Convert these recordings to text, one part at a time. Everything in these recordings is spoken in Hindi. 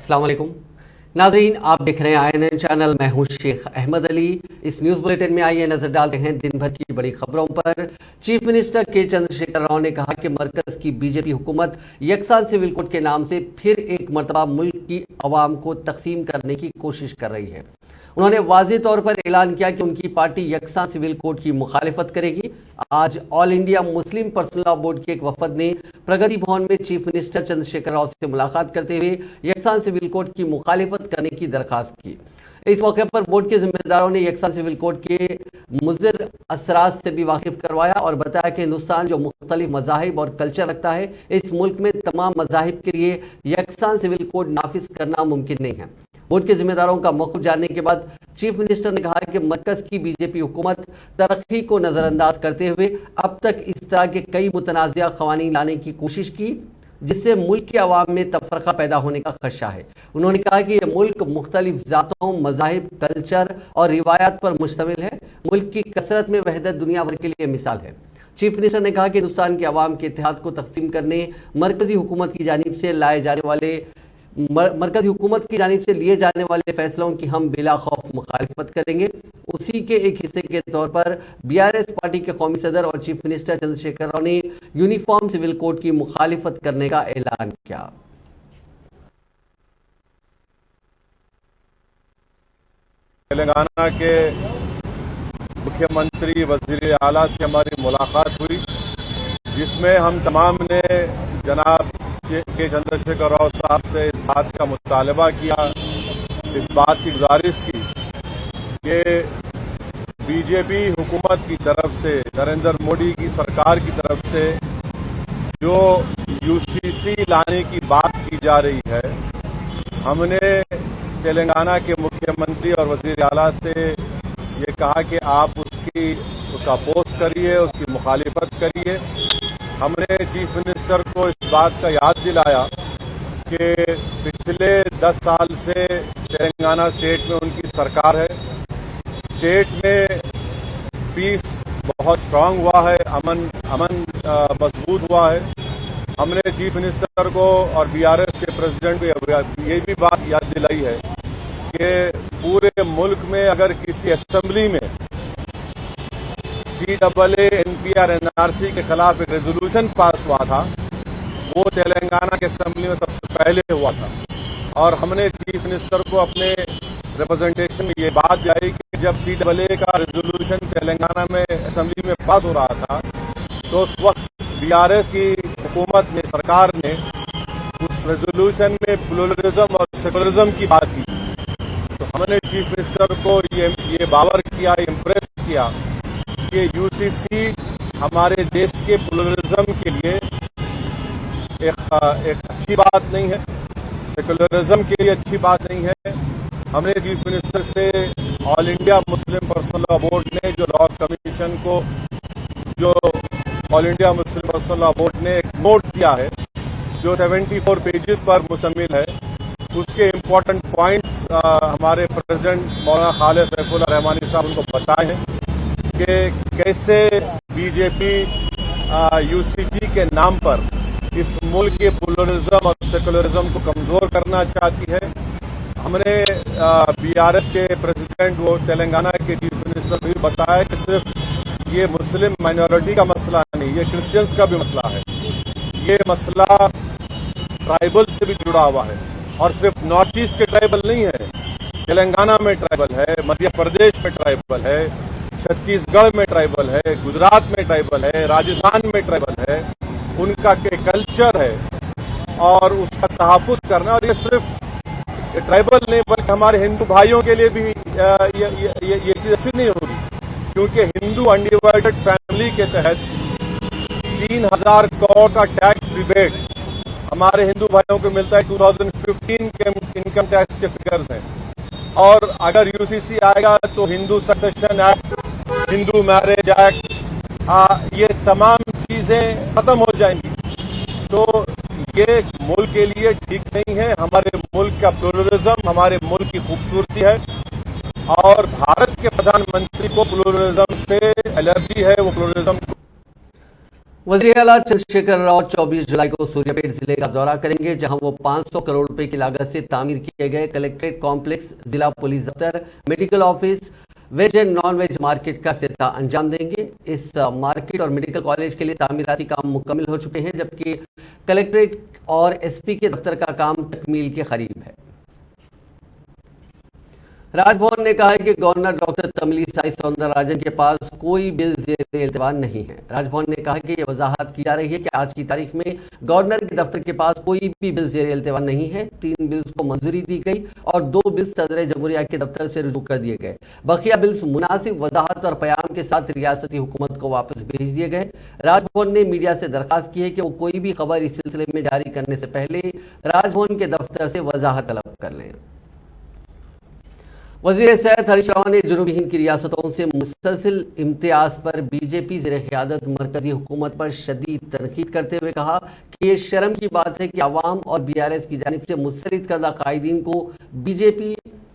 अस्सलाम वालेकुम नाजरीन, आप देख रहे हैं INN चैनल। मैं हूं शेख अहमद अली। इस न्यूज़ बुलेटिन में आइए नजर डालते हैं दिन भर की बड़ी खबरों पर। चीफ मिनिस्टर के चंद्रशेखर राव ने कहा कि मरकज की बीजेपी हुकूमत यकसा सिविल कोड के नाम से फिर एक मरतबा मुल्क की अवाम को तकसीम करने की कोशिश कर रही है। उन्होंने वाज़ेह तौर पर ऐलान किया कि उनकी पार्टी यकसा सिविल कोड की मुखालिफत करेगी। आज all India Muslim personal law board के एक वफद ने प्रगति भवन में चीफ मिनिस्टर चंद्रशेखर राव से मुलाकात करते हुए यकसा सिविल कोड की मुखालिफत करने की दरख्वास्त की। इस मौके पर बोर्ड के जिम्मेदारों ने यकसा सिविल कोड के मुज़िर असरात से भी वाकिफ करवाया और बताया कि हिंदुस्तान जो मुख्तलिफ मज़ाहिब और कल्चर रखता है, इस मुल्क में तमाम मज़ाहिब के लिए यकसा सिविल कोड नाफिज करना मुमकिन नहीं है। बोर्ड के जिम्मेदारों का मौक़िफ़ जानने के बाद चीफ मिनिस्टर ने कहा कि मरकज़ की बीजेपी हुकूमत तरक्की को नज़रअंदाज करते हुए अब तक इस तरह के कई मुतनाज़िया क़वानीन लाने की कोशिश की जिससे मुल्क के अवाम में तफरका पैदा होने का खदशा है। उन्होंने कहा कि यह मुल्क मुख्तलिफ ज़ातों, मज़ाहिब, कल्चर और रिवायात पर मुश्तमिल है। मुल्क की कसरत में वहदत दुनिया भर के लिए मिसाल है। चीफ मिनिस्टर ने कहा कि हिंदुस्तान के अवाम के इत्तेहाद को तक़सीम करने मरकज़ी हुकूमत की जानिब से लिए जाने वाले फैसलों की हम बिला खौफ मुखालिफत करेंगे। उसी के एक हिस्से के तौर पर BRS पार्टी के कौमी सदर और चीफ मिनिस्टर चंद्रशेखर राव ने यूनिफॉर्म सिविल कोड की मुखालिफत करने का ऐलान किया। तेलंगाना के मुख्यमंत्री वजीर आला से हमारी मुलाकात हुई, जिसमें हम तमाम ने जनाब के चंद्रशेखर राव साहब से इस बात का मुतालबा किया, इस बात की गुजारिश की कि बीजेपी हुकूमत की तरफ से, नरेंद्र मोदी की सरकार की तरफ से जो UCC लाने की बात की जा रही है, हमने तेलंगाना के मुख्यमंत्री और वजीर आला से ये कहा कि आप उसका अपोज करिए, उसकी मुखालिफत करिए। हमने चीफ मिनिस्टर को इस बात का याद दिलाया कि पिछले 10 साल से तेलंगाना स्टेट में उनकी सरकार है। स्टेट में पीस बहुत स्ट्रांग हुआ है, अमन मजबूत हुआ है। हमने चीफ मिनिस्टर को और BRS के प्रेसिडेंट को ये भी बात याद दिलाई है कि पूरे मुल्क में अगर किसी असेंबली में CAA NPR NRC के खिलाफ एक रेजोल्यूशन पास हुआ था, वो तेलंगाना के असेंबली में सबसे पहले हुआ था। और हमने चीफ मिनिस्टर को अपने रिप्रेजेंटेशन में ये बात दिलाई कि जब CAA का रेजोल्यूशन तेलंगाना में असेंबली में पास हो रहा था, तो उस वक्त BRS की हुकूमत ने, सरकार ने उस रेजोल्यूशन में प्लुरलिज्म और सेकुलरिज्म की बात की। तो हमने चीफ मिनिस्टर को ये बावर किया, इम्प्रेस किया कि UCC हमारे देश के प्लुरलिज्म के लिए एक अच्छी बात नहीं है, सेकुलरिज्म के लिए अच्छी बात नहीं है। हमने चीफ मिनिस्टर से all India Muslim personal law board ने जो लॉ कमीशन को, जो all India Muslim personal law board ने एक नोट दिया है जो 74 पेजेस पर मुश्तमिल है, उसके इम्पोर्टेंट पॉइंट्स हमारे प्रेसिडेंट मौलाना खालिद सैफुल्लाह रहमानी साहब उनको बताए हैं कि कैसे बीजेपी UCC के नाम पर इस मुल्क के प्लुरलिज्म और सेकुलरिज्म को कमजोर करना चाहती है। हमने BRS के प्रेसिडेंट, वो तेलंगाना के चीफ मिनिस्टर को भी बताया कि सिर्फ ये मुस्लिम माइनॉरिटी का मसला नहीं, ये क्रिश्चियंस का भी मसला है। ये मसला ट्राइबल से भी जुड़ा हुआ है और सिर्फ नॉर्थ ईस्ट के ट्राइबल नहीं है, तेलंगाना में ट्राइबल है, मध्य प्रदेश में ट्राइबल है, छत्तीसगढ़ में ट्राइबल है, गुजरात में ट्राइबल है, राजस्थान में ट्राइबल है। उनका कल्चर है और उसका तहफ़्फ़ुज़ करना, और ये सिर्फ ट्राइबल नहीं बल्कि हमारे हिंदू भाइयों के लिए भी ये चीज़ अच्छी नहीं होगी, क्योंकि हिंदू अनडिवाइडेड फैमिली के तहत 3000 करोड़ का टैक्स रिबेट हमारे हिंदू भाइयों को मिलता है। 2015 के इनकम टैक्स के फिगर्स हैं। और अगर UCC आएगा तो Hindu succession act, Hindu marriage act, ये तमाम चीजें खत्म हो जाएंगी। तो ये मुल्क के लिए ठीक नहीं है। हमारे मुल्क का प्लुरलिज्म हमारे मुल्क की खूबसूरती है और भारत के प्रधानमंत्री को प्लुरलिज्म से एलर्जी है। वो प्लुरलिज्म वज़ीर आला चंद्रशेखर राव 24 जुलाई को सूर्यापेट जिले का दौरा करेंगे, जहां वो 500 करोड़ रुपए की लागत से तामीर किए गए कलेक्ट्रेट कॉम्प्लेक्स, जिला पुलिस दफ्तर, medical office, veg and non veg market का इफ्तिताह अंजाम देंगे। इस मार्केट और मेडिकल कॉलेज के लिए तामीराती काम मुकम्मल हो चुके हैं, जबकि कलेक्ट्रेट और एसपी के दफ्तर का काम तकमील के करीब है। राजभवन ने कहा है कि गवर्नर डॉक्टर तमिलिसाई सौंदरराजन के पास कोई बिल ज़ेर इल्तवा नहीं है। राजभवन ने कहा कि यह वजाहत की जा रही है कि आज की तारीख में गवर्नर के दफ्तर के पास कोई भी बिल ज़ेर इल्तवा नहीं है। 3 बिल्स को मंजूरी दी गई और 2 बिल्स सदर जमहूरिया के दफ्तर से रुजू कर दिए गए। बकिया बिल्स मुनासिब वजाहत और प्याम के साथ रियासती हुकूमत को वापस भेज दिए गए। राजभवन ने मीडिया से दरखास्त की है कि वो कोई भी खबर इस सिलसिले में जारी करने से पहले राजभवन के दफ्तर से वजाहत तलब कर लें। वज़ीर सेहत हरीश रावत ने जनूबी हिंद की रियासतों से मुसलसिल इम्तियाज़ पर बीजेपी ज़ेर क़यादत मरकज़ी हुकूमत पर शदीद तनकीद करते हुए कहा कि ये शर्म की बात है कि अवाम और BRS की जानिब से मुस्तरद करदा कायदीन को बीजेपी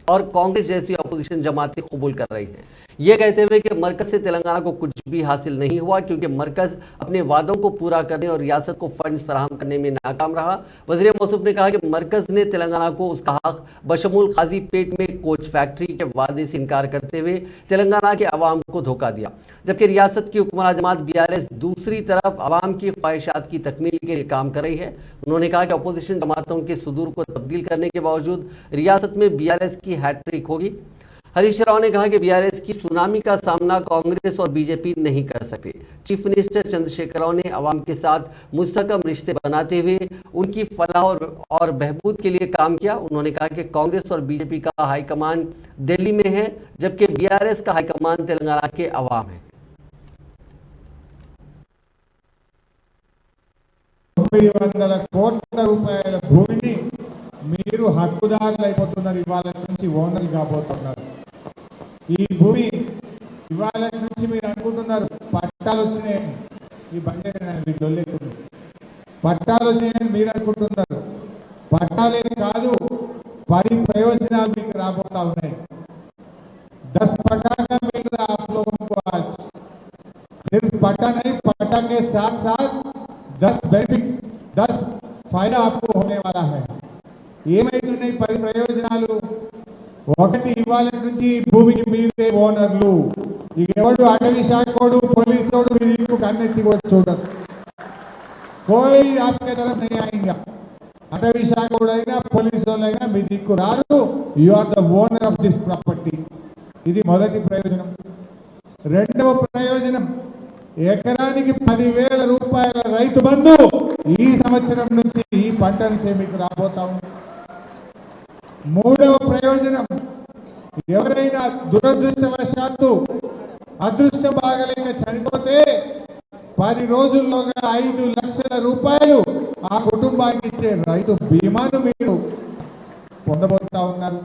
और कांग्रेस जैसी अपोजिशन जमातें कबूल कर रही हैं। ये कहते हुए कि मरकज़ से तेलंगाना को कुछ भी हासिल नहीं हुआ, क्योंकि मरकज़ अपने वादों को पूरा करने और रियासत को फंड्स फराहम करने में नाकाम रहा। वज़ीर मौसूफ ने कहा कि मरकज़ ने तेलंगाना को उसका हक बशमूल काजीपेट में कोच फैक्ट्री के वादे से इनकार करते हुए तेलंगाना के अवाम को धोखा दिया, जबकि रियासत की हुक्मरान जमात BRS दूसरी तरफ अवाम की ख्वाहिशात की तकमील के लिए काम कर रही है। उन्होंने कहा कि अपोजिशन जमातों के सुदूर को तब्दील करने के बावजूद रियासत में BRS की हैट्रिक होगी। हरीश राव ने कहा कि BRS की सुनामी का सामना कांग्रेस और बीजेपी नहीं कर सकते। चीफ मिनिस्टर चंद्रशेखर राव ने अवाम के साथ मुस्तहकम रिश्ते बनाते हुए उनकी फलाह और बहबूद के लिए काम किया। उन्होंने कहा कि कांग्रेस और बीजेपी का हाईकमान दिल्ली में है, जबकि BRS का हाईकमान तेलंगाना के अवाम है। 900 కోట్ల రూపాయల భూమిని మీరు హక్కుదారులు అయిపోతున్నారు. ఇవాళ నుంచి ఓనర్లు కాబోతున్నారు. ఈ భూమి ఇవాళ నుంచి మీరు అనుకుంటున్నారు పట్టాలు వచ్చినాయని. ఈ బండి దొల్లేస్తుంది. పట్టాలు వచ్చినాయని మీరు అనుకుంటున్నారు. పట్టాలే కాదు, 10 ప్రయోజనాలు మీకు రాబోతా ఉన్నాయి. 10 पट्टा का मिल रहा आप लोगों को आज. सिर्फ पट्टा नहीं, पट्टा के साथ साथ 10 बेनिफिट्स, 10 फायदा आपको होने वाला है. ఏమైతున్నాయి 10 ప్రయోజనాలు? ఒకటి, ఇవాళ నుంచి భూమికి మీరే ఓనర్లు. ఇక ఎవడు అటవీ శాఖోడు, పోలీసోడు మీ దిక్కు కన్నెత్తి కూడా చూడరు. कोई आपके तरफ नहीं आएगा. అటవీ శాఖోడైనా పోలీసోడైనా మీ దిక్కు రారు. You are the owner of this property. ఇది మొదటి ప్రయోజనం. రెండవ ప్రయోజనం, ఎకరానికి 10,000 రూపాయల రైతు బంధు ఈ సంవత్సరం నుంచి ఈ పంట నుంచి మీకు రాబోతా ఉంది. మూడవ ప్రయోజనం, ఎవరైనా దురదృష్టవశాత్తు అదృష్టం బాగలేక చనిపోతే 10 రోజుల్లోగా 5 లక్షల రూపాయలు ఆ కుటుంబానికి ఇచ్చే రైతు బీమాను మీరు పొందబోతా ఉన్నారు.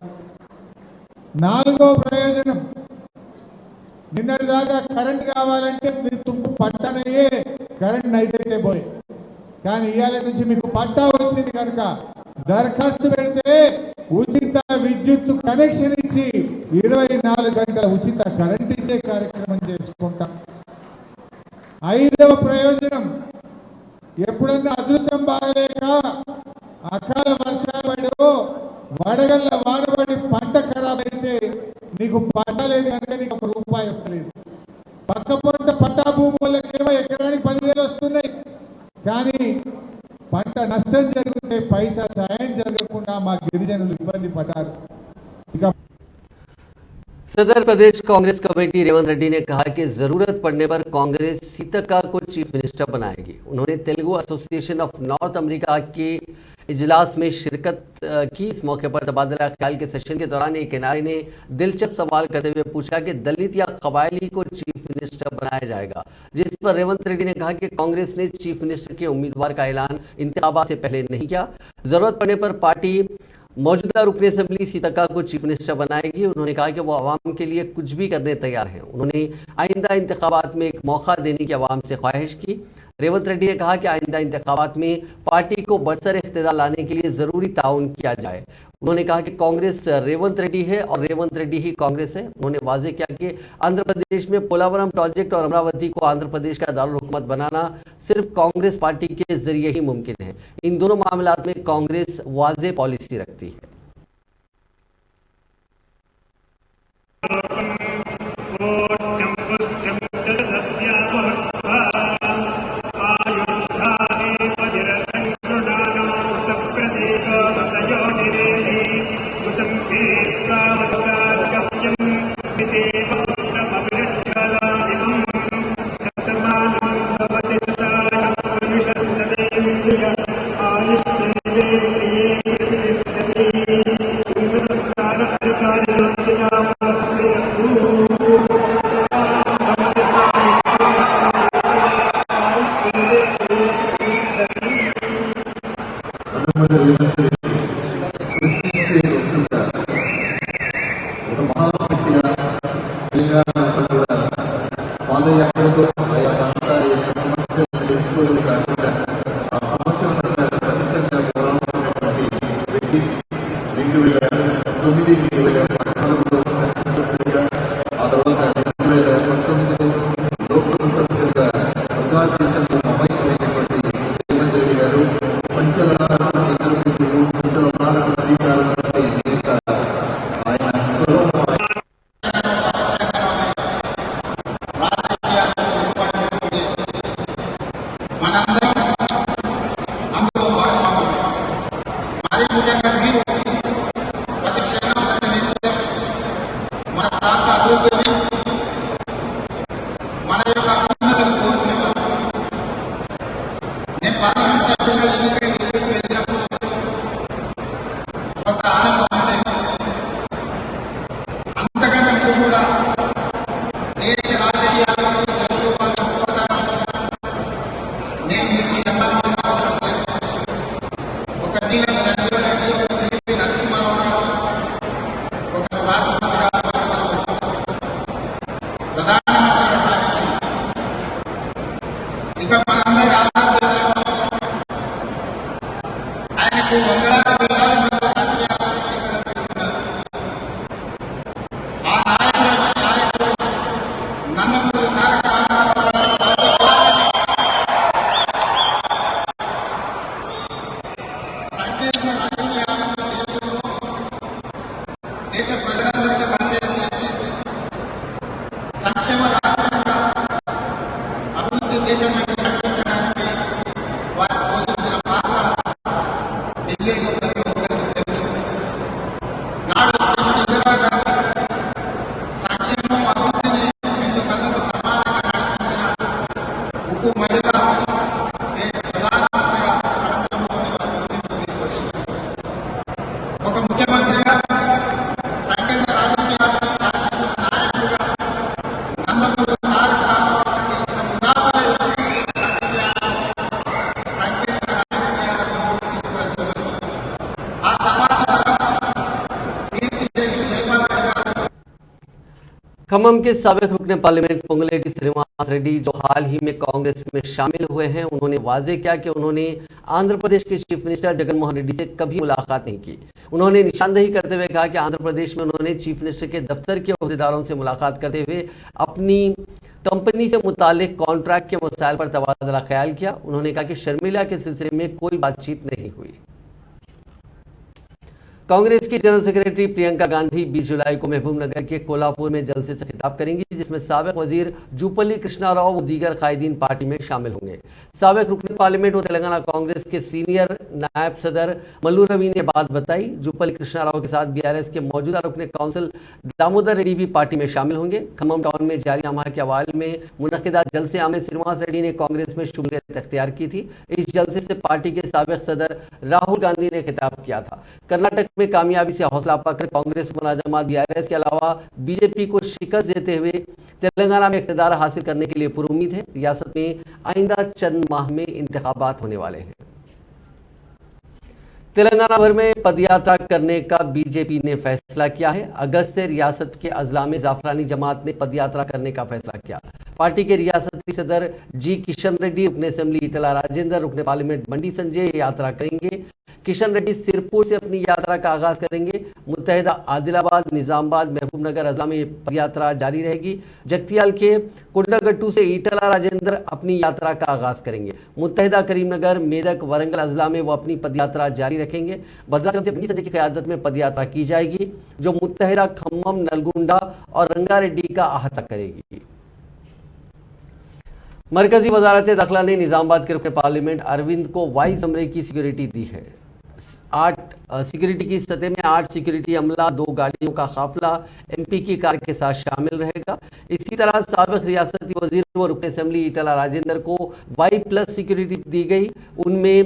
నాలుగో ప్రయోజనం, నిన్నటిదాకా కరెంట్ కావాలంటే మీరు తుమ్ము పట్టనయ్యే కరెంట్ నైతే పోయి, కానీ ఇవాళ నుంచి మీకు పట్టా వచ్చింది కనుక దరఖాస్తు పెడితే ఉచిత విద్యుత్ కనెక్షన్ ఇచ్చి 24 గంటల ఉచిత కరెంట్ ఇచ్చే కార్యక్రమం చేసుకుంటాం. ఐదవ ప్రయోజనం, ఎప్పుడన్నా అదృష్టం బాగలేక అకాల వర్షాలు పడో వడగళ్ళ వాడబడి పంట ఖరాబ్ అయితే నీకు పట్ట లేదు కనుక నీకు 1 రూపాయి వస్తలేదు. పక్క పంట పట్టా భూములకేమో ఎకరానికి 10,000 వస్తున్నాయి, కానీ పంట నష్టం జరిగితే పైసా సాయం జరగకుండా మా గిరిజనులు ఇబ్బంది పడ్డారు. ఇక सदर प्रदेश कांग्रेस कमेटी रेवंत रेड्डी ने कहा कि जरूरत पड़ने पर कांग्रेस सीतक्का को चीफ मिनिस्टर बनाएगी। उन्होंने Telugu association of north America के इजलास में शिरकत की। इस मौके पर तबादला ख्याल के सेशन के दौरान एक एनआरआई ने दिलचस्प सवाल करते हुए पूछा कि दलित या कबायली को चीफ मिनिस्टर बनाया जाएगा, जिस पर रेवंत रेड्डी ने कहा कि कांग्रेस ने चीफ मिनिस्टर के उम्मीदवार का ऐलान इंतखाबात से पहले नहीं किया। जरूरत पड़ने पर पार्टी मौजूदा रुकन असेंबली सीतक्का को चीफ मिनिस्टर बनाएगी। उन्होंने कहा कि वो आवाम के लिए कुछ भी करने तैयार हैं। उन्होंने आइंदा इंतखाबात में एक मौका देने की आवाम से ख्वाहिश की। रेवंत रेड्डी ने कहा कि आइंदा इंतखाबात में पार्टी को बरसर इख्तिदार लाने के लिए जरूरी ताउन किया जाए। उन्होंने कहा कि कांग्रेस रेवंत रेड्डी है और रेवंत रेड्डी ही कांग्रेस है। उन्होंने वाजे किया कि आंध्र प्रदेश में पोलावरम प्रोजेक्ट और अमरावती को आंध्र प्रदेश का दारुल हुकूमत बनाना सिर्फ कांग्रेस पार्टी के जरिए ही मुमकिन है। इन दोनों मामलात में कांग्रेस वाजे पॉलिसी रखती है। పాదయాత్రతో ఆయా ప్రాంత యొక్క సమస్యలు తెలుసుకోవడం కాకుండా ఆ సమస్యల పట్ల ఖచ్చితంగా పోరాడుతున్నటువంటి వ్యక్తి 2009 2014లో శాసనసభ్యుడిగా ఆ తర్వాత 2019లో లోక్సభ సభ్యుడిగా ప్రజాజీవితంలో మమైకమైనటువంటి రేవంత్ రెడ్డి గారు సంచలనాలకు ఎదుర్కొంటూ సంచలనాలకు శ్రీకారం ఆయన స్వరం దేశ ప్రజలందరికీ పరిచయం చేసి సంక్షేమ రాష్ట్రంగా అభివృద్ధి దేశం వైపు నడిపించడానికి వారు పోషించిన పాత్ర ఢిల్లీలో ప్రతి ఒక్కరికి తెలుసు. నాడు శ్రీమతి ఇందిరాగాంధీ సంక్షేమం అభివృద్ధిని రెండు కళ్ళకు సమానంగా నడిపించిన ఉక్కు మహిళ దేశ ప్రధానమంత్రిగా ప్రపంచంలోని అభివృద్ధిని తీసుకొచ్చింది. ఒక ముఖ్యమంత్రిగా खम्मम के साबिक रुकने पार्लियामेंट पोंगुलेटी श्रीनिवास रेड्डी जो हाल ही में कांग्रेस में शामिल हुए हैं, उन्होंने वाजे किया कि उन्होंने आंध्र प्रदेश के चीफ मिनिस्टर जगन मोहन रेड्डी से कभी मुलाकात नहीं की। उन्होंने निशानदेही करते हुए कहा कि आंध्र प्रदेश में उन्होंने चीफ मिनिस्टर के दफ्तर के अहदेदारों से मुलाकात करते हुए अपनी कंपनी से मुतालिक कॉन्ट्रैक्ट के मसाइल पर तबादला ख्याल किया। उन्होंने कहा कि शर्मिला के सिलसिले में कोई बातचीत नहीं हुई। कांग्रेस की जनरल सेक्रेटरी प्रियंका गांधी 20 जुलाई को महबूबनगर के कोल्हापुर में जलसे से खिताब करेंगी, जिसमें साबिक वजीर जुपल्ली कृष्णा राव व दीगर कायदीन पार्टी में शामिल होंगे। साबिक रुकन पार्लियामेंट व तेलंगाना कांग्रेस के सीनियर नायब सदर मल्लू रवि ने बात बताई। जुपल्ली कृष्णा राव के साथ बीआरएस के मौजूदा रुकन काउंसिल दामोदर रेड्डी भी पार्टी में शामिल होंगे। खम्मम टाउन में जारी अमा के अवाल में मुनक्किदा जलसे में श्रीनिवास रेड्डी ने कांग्रेस में शमूलियत इख्तियार की थी। इस जलसे से पार्टी के साबिक सदर राहुल गांधी ने खिताब किया था। कर्नाटक में कामयाबी से हौसला पाकर कांग्रेस मुलाजमात बीआरएस के अलावा बीजेपी को शिकस्त देते हुए तेलंगाना में इख्तिदार हासिल करने के लिए पुरुम्मीद है। रियासत में आइंदा चंद माह में इंतखाबात होने वाले हैं। तेलंगाना भर में पदयात्रा करने का बीजेपी ने फैसला किया है। अगस्त से रियासत के अजला में जाफरानी जमात ने पदयात्रा करने का फैसला किया। पार्टी के रियासती सदर जी किशन रेड्डी, रुकने असेंबली ईटला राजेंद्र, रुकने पार्लियामेंट बंडी संजय यात्रा करेंगे। किशन रेड्डी सिरपुर से अपनी यात्रा का आगाज करेंगे। मुत्तहिदा आदिलाबाद, निजामाबाद, महबूबनगर अजला में पदयात्रा जारी रहेगी। जगतियाल के कुंडागट्टू से ईटला राजेंद्र अपनी यात्रा का आगाज करेंगे। मुत्तहिदा करीमनगर, मेदक, वरंगल अजला में वो अपनी पदयात्रा जारी रखेंगे। भद्राचलम से बंडी संजय की क़यादत में पदयात्रा की जाएगी, जो मुत्तहिदा खम्मम, नलगुंडा और रंगारेड्डी का अहाता करेगी। मरकजी वजारत दाखिला ने निजामाबाद के रुकने पार्लियामेंट अरविंद को 22 कमरे की सिक्योरिटी दी है। 8 सिक्योरिटी की सतह में 8 सिक्योरिटी अमला, 2 गाड़ियों का काफिला एमपी की कार के साथ शामिल रहेगा। इसी तरह साबिक रियासती वजीर व रुकने असेंबली ईटला राजेंद्र को Y+ सिक्योरिटी दी गई। उनमें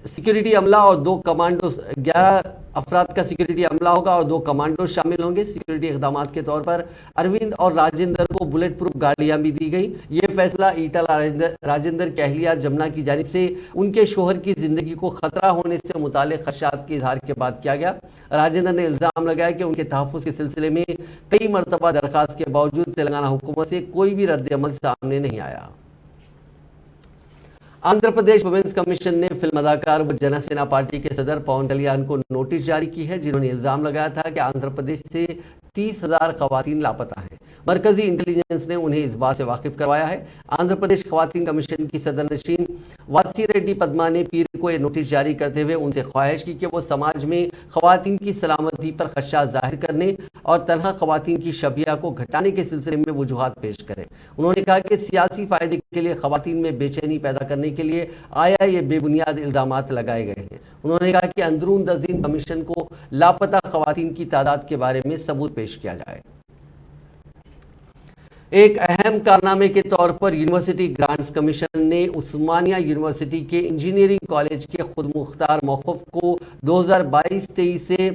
सिक्योरिटी अमला और 2 कमांडो, 11 अफराद का सिक्योरिटी अमला होगा और 2 कमांडो शामिल होंगे। सिक्योरिटी इक़दामात के तौर पर अरविंद और राजेंद्र को बुलेट प्रूफ गाड़ियां भी दी गई। ये फैसला ईटला राजेंद्र की अहलिया जमुना की जानिब से उनके शोहर की जिंदगी को खतरा होने से मुताल्लिक़ खदशात के इजहार के बाद किया गया। राजेंद्र ने इल्ज़ाम लगाया कि उनके तहफ़्फ़ुज़ के सिलसिले में कई मरतबा दरख्वास्त के बावजूद तेलंगाना हुकूमत से कोई भी रद्द-ए-अमल सामने नहीं आया। आंध्र प्रदेश वुमेन्स कमीशन ने फिल्म अदाकार व जनसेना पार्टी के सदर पवन कल्याण को नोटिस जारी की है, जिन्होंने इल्जाम लगाया था कि आंध्र प्रदेश से 30,000 खवातीन लापता हैं। मरकजी इंटेलिजेंस ने उन्हें इस बात से वाकिफ करवाया है। आंध्र प्रदेश खवातीन कमीशन की सदर नशीन वासी रेड्डी पद्मा ने पीर को यह नोटिस जारी करते हुए उनसे ख्वाहिश की कि वो समाज में खवातीन की सलामती पर खदशा जाहिर करने और तनहा खवातीन की शबिया को घटाने के सिलसिले में वजूहात पेश करें। उन्होंने कहा कि सियासी फायदे के लिए खवातीन में बेचैनी पैदा करने के लिए आया ये बेबुनियाद इल्जामात लगाए गए हैं। उन्होंने कहा कि अंदरून दज़ीन कमीशन को लापता खवातीन की तादाद के बारे में सबूत पेश किया जाए। एक अहम कारनामे के तौर पर यूनिवर्सिटी ग्रांट्स कमीशन ने उस्मानिया यूनिवर्सिटी के इंजीनियरिंग कॉलेज के खुद मुख्तार मौक़ूफ़ को 2022-23 से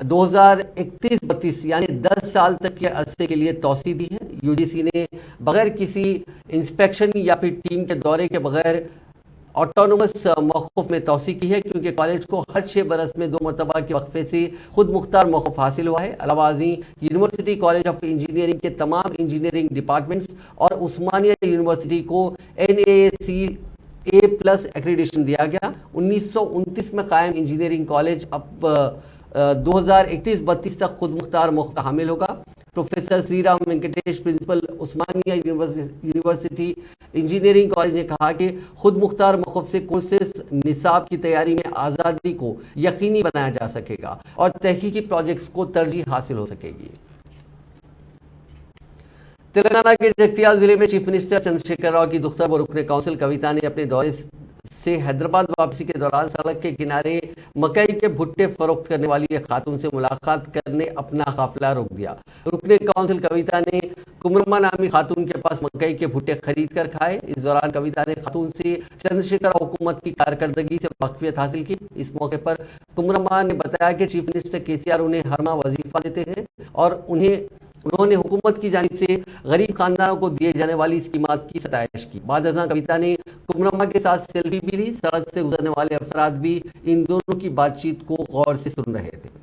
2031-32 यानी 10 साल तक के अरसे के लिए तौसी दी है। यूजीसी ने बगैर किसी इंस्पेक्शन या फिर टीम के दौरे के बगैर ऑटोनोमस मौक़ूफ़ में तौसी की है, क्योंकि कॉलेज को हर 6 बरस में 2 मरतबा के वक्फे से खुद मुख्तार मौक़ूफ़ हासिल हुआ है। अलावाज़ी यूनिवर्सिटी कॉलेज ऑफ इंजीनियरिंग के तमाम इंजीनियरिंग डिपार्टमेंट्स और उस्मानिया यूनिवर्सिटी को NAAC एक्रीडिटेशन दिया गया। 1929 में कायम इंजीनियरिंग कॉलेज अब 2031-32 तक खुद मुख्तार मौक़ूफ़ का हामिल होगा। प्रोफेसर श्रीराम वेंकटेश, प्रिंसिपल उस्मानिया यूनिवर्सिटी इंजीनियरिंग कॉलेज ने कहा कि खुद मुख्तार मौक़ूफ़ से कोर्सेस निसाब की तैयारी में आज़ादी को यकीनी बनाया जा सकेगा और तहकीकी प्रोजेक्ट्स को तरजीह हासिल हो सकेगी। तेलंगाना के जगतियाल जिले में चीफ मिनिस्टर चंद्रशेखर राव की दुख्तर व रुकने काउंसिल कविता ने अपने दौरे से हैदराबाद वापसी के दौरान सड़क के किनारे मकई के भुट्टे फरोख्त करने वाली एक खातून से मुलाकात करने अपना काफिला रोक दिया। रुकने काउंसिल कविता ने कुमरमा नामी खातून के पास मकई के भुट्टे खरीद कर खाए। इस दौरान कविता ने खातून से चंद्रशेखर हुकूमत की कारकर्दगी से वाकफियत हासिल की। इस मौके पर कुमरमा ने बताया कि चीफ मिनिस्टर KCR उन्हें हर माह वजीफा देते हैं और उन्होंने हुकूमत की जानिब से गरीब खानदानों को दिए जाने वाली स्कीमात की सताइश की। बाद अज़ां कविता ने कुमरमा के साथ सेल्फी भी ली। सड़क से गुजरने वाले अफराद भी इन दोनों की बातचीत को गौर से सुन रहे थे।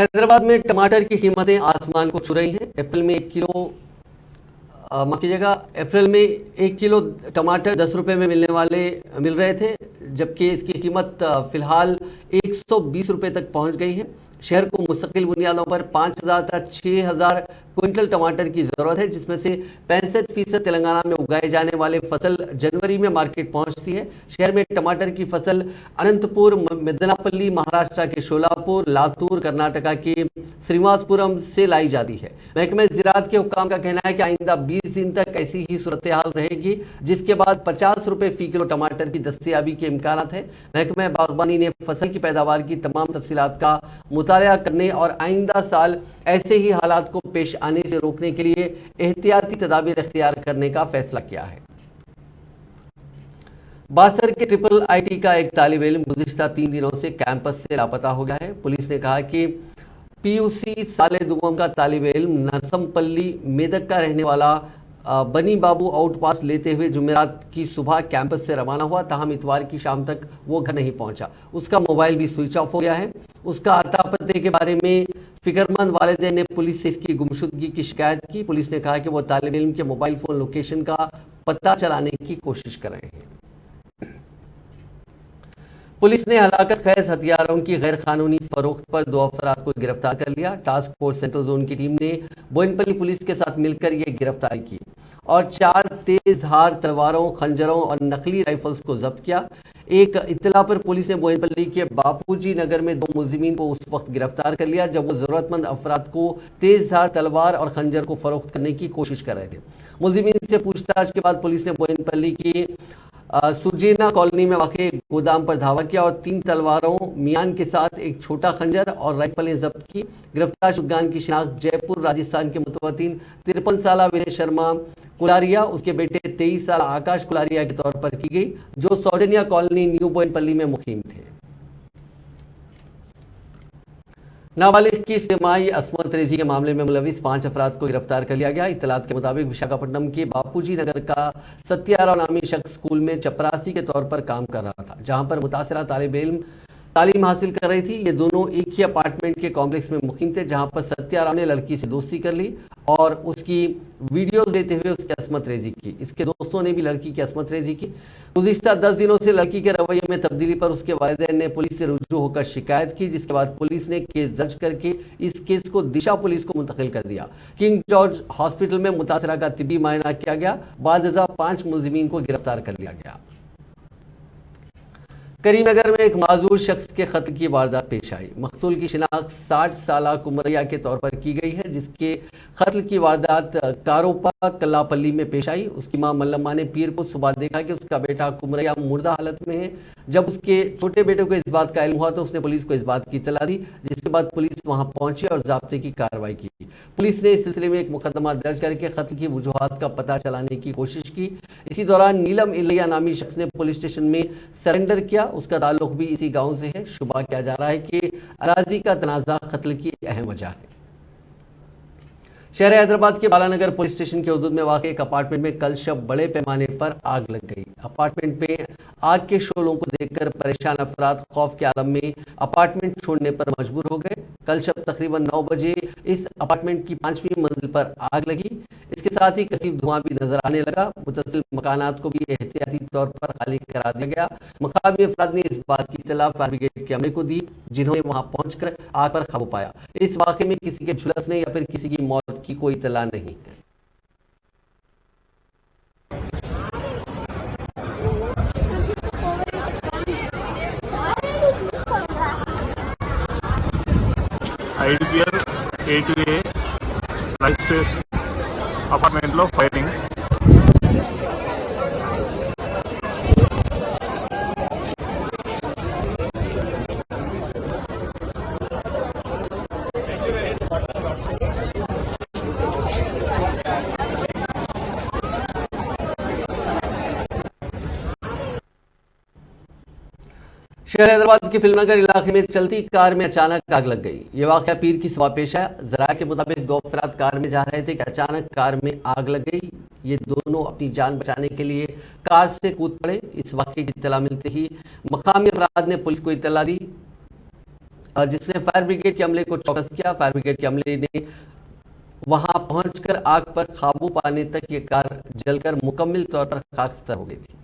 हैदराबाद में टमाटर की कीमतें आसमान को छू रही हैं। अप्रैल में 1 किलो माफ कीजिएगा, अप्रैल में 1 किलो टमाटर 10 रुपये में मिल रहे थे, जबकि इसकी कीमत फिलहाल 120 रुपये तक पहुंच गई है। शहर को मुस्तकिल बुनियादों पर 5,000 तक 6,000 क्विंटल टमाटर की ज़रूरत है, जिसमें से 65% तेलंगाना में उगाए जाने वाले फसल जनवरी में मार्केट पहुंचती है। शहर में टमाटर की फसल अनंतपुर, मेदनापल्ली, महाराष्ट्र के शोलापुर, लातूर, कर्नाटका के श्रीनिवासपुरम से लाई जाती है। महकमे ज़राअत के हुक्काम का कहना है कि आइंदा 20 दिन तक ऐसी ही सूरत हाल रहेगी, जिसके बाद 50 रुपये फ़ी किलो टमाटर की दस्तयाबी के इम्कान है। महकमे बागबानी ने फसल की पैदावार की तमाम तफसीलात का मुताला करने और आइंदा साल ऐसे ही हालात को पेश आने से रोकने के लिए एहतियाती तदाबीर इख्तियार करने का फैसला किया है। बासर के ट्रिपल आईटी का एक तालिब इल्म गुज़िश्ता 3 दिनों से कैंपस से लापता हो गया है। पुलिस ने कहा कि पीयूसी साले दुबम का तालिब इल्म नरसमपल्ली मेदक का रहने वाला बनी बाबू आउटपास लेते हुए जुमेरात की सुबह कैंपस से रवाना हुआ, ताहम इतवार की शाम तक वो घर नहीं पहुंचा। उसका मोबाइल भी स्विच ऑफ हो गया है। उसका अता पते के बारे में फिक्रमंद वालिदैन ने पुलिस से इसकी गुमशुदगी की शिकायत की। पुलिस ने कहा कि वो तालिब इल्म के मोबाइल फ़ोन लोकेशन का पता चलाने की कोशिश कर रहे हैं। पुलिस ने हलाकत खैज हथियारों की गैर कानूनी फरोख्त पर 2 अफराद को गिरफ्तार कर लिया। टास्क फोर्स सेंट्रल जोन की टीम ने बोयनपल्ली पुलिस के साथ मिलकर ये गिरफ्तारी की और 4 तेज धार तलवारों, खंजरों और नकली राइफल्स को जब्त किया। एक इत्तला पर पुलिस ने बोयनपल्ली के बापूजी नगर में 2 मुलजिमीन को उस वक्त गिरफ्तार कर लिया जब वो ज़रूरतमंद अफराद को तेज धार तलवार और खंजर को फरोख्त करने की कोशिश कर रहे थे। मुलजिमीन से पूछताछ के बाद पुलिस ने बोयनपल्ली की सुरजीना कॉलोनी में वाक़ गोदाम पर धावा किया और 3 तलवारों, मियान के साथ एक छोटा खंजर और राइफलें जब्त की। गिरफ्तार शुदगान की शिनाख्त जयपुर राजस्थान के मुतवत्तिन 53 साला विनय शर्मा कुलारिया, उसके बेटे 23 साल आकाश कुलारिया के तौर पर की गई, जो सौजन्या कॉलोनी न्यू बोयनपल्ली में मुकीम थे। नाबालिग की इज्तिमाई अस्मत रेजी के मामले में मुलविस 5 अफराद को गिरफ्तार कर लिया गया। इत्तलात के मुताबिक विशाखापट्टनम के बापूजी नगर का सत्याराव नामी शख्स स्कूल में चपरासी के तौर पर काम कर रहा था, जहां पर मुतासिरा तालिब इल्म तालीम हासिल कर रही थी। ये दोनों एक ही अपार्टमेंट के कॉम्प्लेक्स में मुकीम थे, जहां पर सत्याराव ने लड़की से दोस्ती कर ली और उसकी वीडियोस लेते हुए उसकी अस्मत रेजी की। इसके दोस्तों ने भी लड़की की अस्मत रेजी की। गुज़िश्ता 10 दिनों से लड़की के रवैये में तब्दीली पर उसके वालिदैन ने पुलिस से रुजू होकर शिकायत की, जिसके बाद पुलिस ने केस दर्ज करके इस केस को दिशा पुलिस को मुंतकिल कर दिया। किंग जॉर्ज हॉस्पिटल में मुतासिरा का तिब्बी मायना किया गया। बाद 5 मुलजिमीन को गिरफ्तार कर लिया गया। करीमनगर में एक माजूर शख्स के कत्ल की वारदात पेश आई। मकतूल की शिनाख्त 60 साला कुमरिया के तौर पर की गई है, जिसके कत्ल की वारदात कारोपा कल्लापल्ली में पेश आई। उसकी मां मल्लम्मा ने पीर को सुबह देखा कि उसका बेटा कुमरिया मुर्दा हालत में है। जब उसके छोटे बेटे को इस बात का इल्म हुआ तो उसने पुलिस को इस बात की इत्तला दी, जिसके बाद पुलिस वहां पहुंची और ज़ाब्ते की कार्रवाई की। पुलिस ने इस सिलसिले में एक मुकदमा दर्ज करके कत्ल की वजूहात का पता चलाने की कोशिश की। इसी दौरान नीलम इलिया नामी शख्स ने पुलिस स्टेशन में सरेंडर किया। उसका ताल्लुक भी इसी गांव से है। शुबा किया जा रहा है कि अराजी का तनाज़ा कत्ल की अहम वजह है। शहर हैदराबाद के बालानगर पुलिस स्टेशन के हदूद में वाक़ एक अपार्टमेंट में कल शब बड़े पैमाने पर आग लग गई। अपार्टमेंट में आग के शोलों को देखकर परेशान अफराद खौफ के आलम में अपार्टमेंट छोड़ने पर मजबूर हो गए। कल शब तकरीबन 9 बजे इस अपार्टमेंट की 5वीं मंजिल पर आग लगी। इसके साथ ही कसीब धुआं भी नजर आने लगा। मुतसिल मकानात को भी एहतियाती तौर पर खाली करा दिया गया। मकामी अफराद ने इस बात की इत्तला फायर ब्रिगेड के अमले को दी, जिन्होंने वहां पहुंचकर आग पर काबू पाया। इस वाक़े में किसी के झुलसने या फिर किसी की मौत की कोई इत्तला नहीं है। ఐడిపిఎల్ A2A లైఫ్ స్పేస్ అపార్ట్మెంట్లో ఫైరింగ్. शहर हैदराबाद के फिल्मनगर इलाके में चलती कार में अचानक आग लग गई। ये वाक़या पीर की सुबह पेश आया। ज़राए के मुताबिक 2 अफराद कार में जा रहे थे कि अचानक कार में आग लग गई। ये दोनों अपनी जान बचाने के लिए कार से कूद पड़े। इस वाक़े की इत्तला मिलते ही मकामी अफराद ने पुलिस को इत्तला दी। जिसने फायर ब्रिगेड के अमले को चौकस किया। फायर ब्रिगेड के अमले ने वहां पहुंचकर आग पर काबू पाने तक ये कार जलकर मुकम्मल तौर पर खाकस्तर हो गई थी।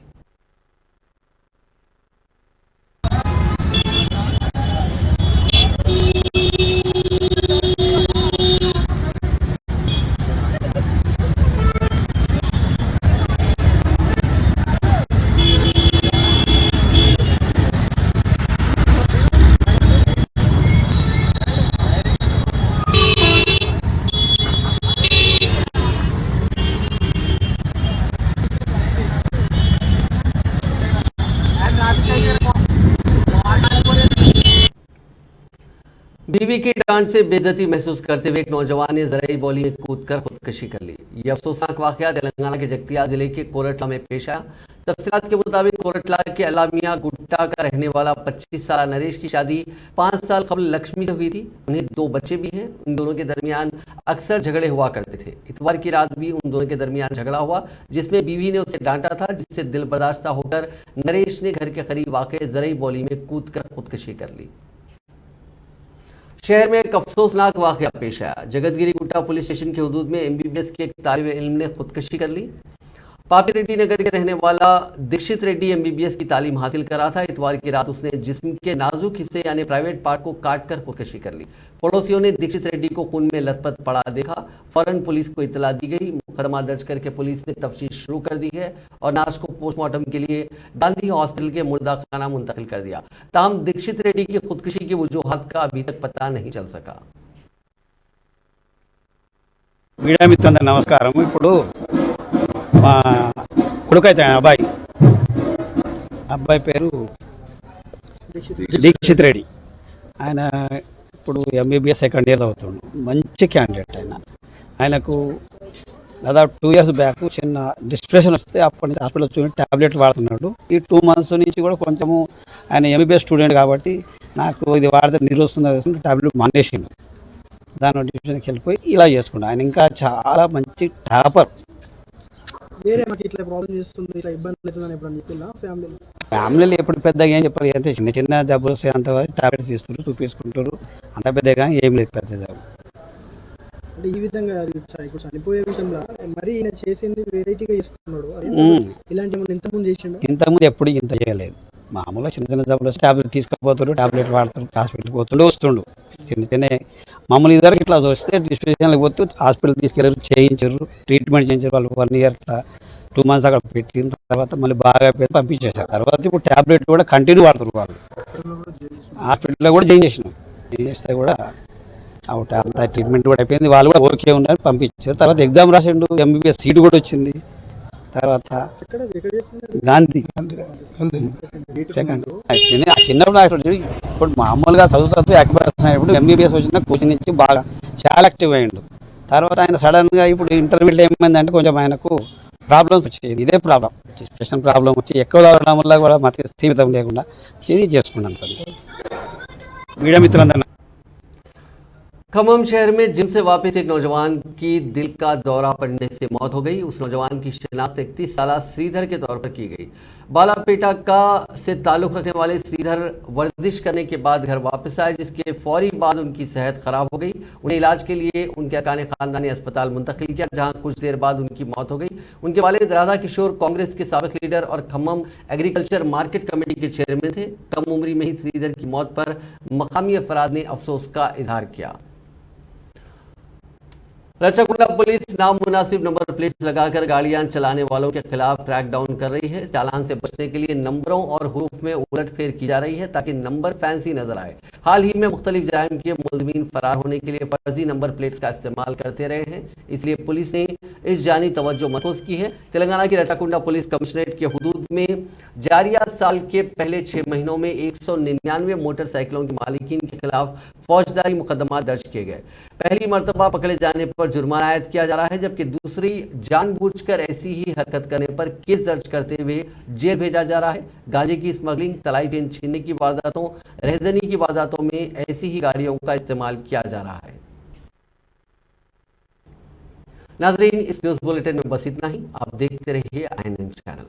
बीवी की डांट से बेइज्जती महसूस करते हुए एक नौजवान ने जराई बॉली में कूदकर खुदकुशी कर ली। यह अफसोसनाक वाकया तेलंगाना के जगतियाल जिले के कोरटला में पेश आया। तफसीलात के मुताबिक कोरटला के अलामिया गुट्टा का रहने वाला 25 साल नरेश की शादी 5 साल कबल लक्ष्मी से हुई थी। उन्हें 2 बच्चे भी हैं। इन दोनों के दरमियान अक्सर झगड़े हुआ करते थे। इतवार की रात भी उन दोनों के दरमियान झगड़ा हुआ, जिसमें बीवी ने उसे डांटा था, जिससे दिल बर्दाश्त होकर नरेश ने घर के करीब वाक़ जराई बॉली में कूदकर खुदकुशी कर ली। शहर में एक अफसोसनाक वाकया पेश आया। जगतगिरी गुट्टा पुलिस स्टेशन के हुदूद में एमबीबीएस के एक तालिब इल्म ने खुदकुशी कर ली। पापी रेड्डी नगर के रहने वाला दीक्षित रेड्डी एमबीबीएस की तालीम हासिल कर रहा था। इतवार की रात उसने जिस्म के नाजुक हिस्से यानी प्राइवेट पार्ट को काटकर खुदकुशी कर ली। पड़ोसियों ने दीक्षित रेड्डी को खून में लथपथ पड़ा देखा। फौरन पुलिस को इतला दी गई। मुकदमा दर्ज करके पुलिस ने तफ्तीश शुरू कर दी है और लाश को पोस्टमार्टम के लिए गांधी हॉस्पिटल के मुर्दा खाना मुंतकिल कर दिया। ताहम दीक्षित रेड्डी की खुदकुशी की वजूहात का अभी तक पता नहीं चल सका। మీడియా మిత్రులందరూ నమస్కారం। ఇప్పుడు మా కొడుకైతే అబ్బాయి పేరు దీక్షిత్ రెడ్డి। ఆయన ఇప్పుడు ఎంబీబీఎస్ సెకండ్ ఇయర్ అవుతుండు। మంచి క్యాండిడేట్ ఆయనకు దాదాపు 2 years బ్యాక్ చిన్న డిస్ప్రెషన్ వస్తే అప్పటి నుంచి హాస్పిటల్ చూసి ట్యాబ్లెట్లు వాడుతున్నాడు। ఈ 2 months నుంచి కూడా కొంచెము ఆయన ఎంబీబీఎస్ స్టూడెంట్ కాబట్టి నాకు ఇది వాడితే నిరుస్తుంది ట్యాబ్లెట్ మానేసిండు। దాని డిస్ప్రెషన్కి వెళ్ళిపోయి ఇలా చేసుకుంటా। ఆయన ఇంకా చాలా మంచి టాపర్। వేరే మాకు ఇట్లా ప్రాబ్లం చేస్తుంది, ఇట్లా ఇబ్బంది అవుతుందని ఎప్పుడన్నా చెప్పినా ఫ్యామిలీలో ఎప్పుడు పెద్దగా ఏం చెప్పాలి, ఎంత చిన్న చిన్న జబ్బులు వస్తాయి అంత టాబ్లెట్స్ ఇస్తారు, చూపించుకుంటారు, అంత పెద్దగా ఏం లేదు పెద్ద జబ్బు। అంటే ఈ విధంగా ఇప్పుడు చనిపోయే విషయంలో మరి ఈయన చేసింది వెరైటీగా చేసుకున్నాడు। ఇలాంటి మనం ఇంతకుముందు చేసిండు? ఇంతకుముందు ఎప్పుడు ఇంత చేయలేదు। మామూలుగా చిన్న చిన్న జబ్బులు వస్తే టాబ్లెట్ తీసుకుపోతాడు, టాబ్లెట్ వాడతాడు, హాస్పిటల్కి పోతుండే వస్తుండు। చిన్న చిన్న మామూలు ఇద్దరికి ఇట్లా వస్తే డిస్ప్రెషన్కి పోతే హాస్పిటల్ తీసుకెళ్ళారు, చేయించారు, ట్రీట్మెంట్ చేయించారు। వాళ్ళు 1 year ఇట్లా 2 months అక్కడ పెట్టిన తర్వాత మళ్ళీ బాగా పంపించేశారు। తర్వాత ఇప్పుడు టాబ్లెట్ కూడా కంటిన్యూ వాడుతారు వాళ్ళు। హాస్పిటల్లో కూడా చేంజ్ చేస్తే కూడా అవుట్ అంత ట్రీట్మెంట్ కూడా అయిపోయింది, వాళ్ళు కూడా ఓకే ఉన్నారు, పంపించారు। తర్వాత ఎగ్జామ్ రాసిండు, ఎంబీబీఎస్ సీట్ కూడా వచ్చింది। తర్వాత గాంధీ సెకండ్ చిన్నప్పుడు ఇప్పుడు మామూలుగా చదువుతూ యాక్టివ్ ఎంబీబీఎస్ వచ్చిన కోచింగ్ నుంచి బాగా చాలా యాక్టివ్ అయ్యిండు। తర్వాత ఆయన సడన్గా ఇప్పుడు ఇంటర్మీడియట్ ఏమైందంటే కొంచెం ఆయనకు ప్రాబ్లమ్స్ వచ్చేది, ఇదే ప్రాబ్లం స్పెషల్ ప్రాబ్లం వచ్చి ఎక్కువ చదవడం వల్ల కూడా మత స్థిమితం లేకుండా ఇది చేసుకున్నాను సార్। మీడియా మిత్రులందరూ खम्मम शहर में जिम से वापस एक नौजवान की दिल का दौरा पड़ने से मौत हो गई। उस नौजवान की शिनाख्त 31 साल श्रीधर के तौर पर की गई। बालापेटा का से ताल्लुक रखने वाले श्रीधर वर्जिश करने के बाद घर वापस आए, जिसके फौरी बाद उनकी सेहत खराब हो गई। उन्हें इलाज के लिए उनके अरकान खानदानी अस्पताल मुंतकिल किया, जहां कुछ देर बाद उनकी मौत हो गई। उनके वालिद राधा किशोर कांग्रेस के साबिक लीडर और खम्मम एग्रीकल्चर मार्केट कमेटी के चेयरमैन थे। कम उम्री में ही श्रीधर की मौत पर मकामी अफराद ने अफसोस का इजहार किया। रचाकुंडा पुलिस नामुनासिब नंबर प्लेट्स लगाकर गाड़ियां चलाने वालों के खिलाफ क्रैकडाउन कर रही है। चालान से बचने के लिए नंबरों और हुरूफ में उलटफेर की जा रही है ताकि नंबर फैंसी नजर आए। हाल ही में मुख्तलिफ जराइम के मुलज़िमीन फरार होने के लिए फर्जी नंबर प्लेट्स का इस्तेमाल करते रहे हैं, इसलिए पुलिस ने इस जानिब तवज्जो मरकूज़ की है। तेलंगाना की रचाकुंडा पुलिस कमिश्नरेट के हुदूद में जारिया साल के पहले 6 महीनों में 199 मोटरसाइकिलों के मालिकीन के खिलाफ फौजदारी मुकदमा दर्ज किए गए। पहली मरतबा पकड़े जाने पर जुर्माना आयद किया जा रहा है, जबकि दूसरी जानबूझकर ऐसी ही हरकत करने पर केस दर्ज करते हुए जेल भेजा जा रहा है। गांजे की स्मगलिंग, तलाई चेन छीनने की वारदातों, रहजनी की वारदातों में ऐसी ही गाड़ियों का इस्तेमाल किया जा रहा है। नाजरीन, इस न्यूज़ बुलेटिन में बस इतना ही। आप देखते रहिए INN चैनल।